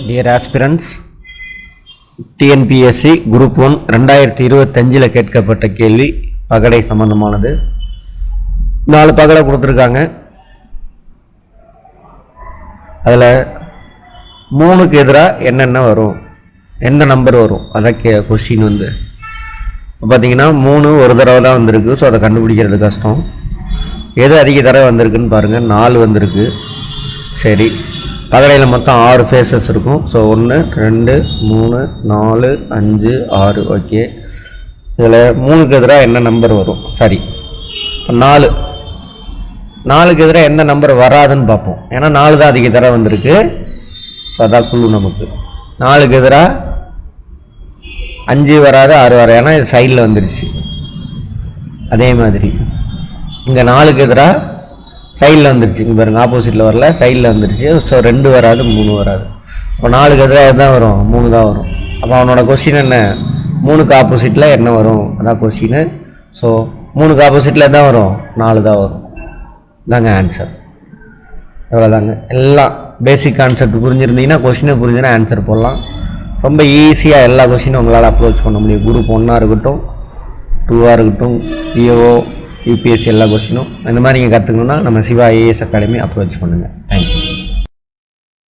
Dear aspirants, TNPSC group 1 2025 கேட்கப்பட்ட கேள்வி பகடை சம்பந்தமானது. 4 பகடை கொடுத்துருக்காங்க. அதில் 3க்கு எதிராக என்னென்ன வரும், எந்த நம்பர் வரும், அதான் கொஸ்டின் வந்து பார்த்தீங்கன்னா 3 ஒரு தடவை தான் வந்திருக்கு. ஸோ அதை கண்டுபிடிக்கிறது கஷ்டம். எது அதிக தடவை வந்திருக்குன்னு பாருங்கள். 4 வந்திருக்கு. சரி, பகடையில் மொத்தம் 6 ஃபேஸஸ் இருக்கும். ஸோ 1 2 3 4 5 6. ஓகே, இதில் 3க்கு எதிராக என்ன நம்பர் வரும்? சரி, இப்போ 4க்கு எதிராக எந்த நம்பர் வராதுன்னு பார்ப்போம். ஏன்னா 4 தான் அதிக தடவை வந்திருக்கு. ஸோ அதான் குழு நமக்கு. 4க்கு எதிராக 5 வராது, 6 வராது. ஏன்னா இது சைடில் வந்துடுச்சு. அதே மாதிரி இங்கே 4க்கு எதிராக சைடில் வந்துருச்சு. இங்கே பாருங்கள், ஆப்போசிட்டில் வரல, சைடில் வந்துருச்சு. ஸோ 2 வராது, 3 வராது. இப்போ 4க்கு எதிராக தான் வரும், 3 தான் வரும். அப்போ அவனோட கொஸ்டின் என்ன? 3க்கு ஆப்போசிட்டில் என்ன வரும்? அதான் கொஸ்டின். ஸோ 3க்கு ஆப்போசிட்டில் தான் வரும், 4 தான் வரும். தாங்க ஆன்சர். எவ்வளோதாங்க. எல்லாம் பேசிக் கான்செப்ட் புரிஞ்சுருந்தீங்கன்னா, கொஸ்டினை புரிஞ்சுன்னா ஆன்சர் போடலாம். ரொம்ப ஈஸியாக எல்லா கொஸ்டினும் உங்களால் அப்ரோச் பண்ண முடியும். குரூப் 1 இருக்கட்டும், 2 இருக்கட்டும், பிஓ, யூபிஎஸ்சி எல்லா கொஸ்டினும் இந்த மாதிரி நீங்கள் கற்றுக்கணுன்னா நம்ம சிவா ஐஏஎஸ் அகாடமி அப்ரோச் பண்ணுங்கள். தேங்க்யூ.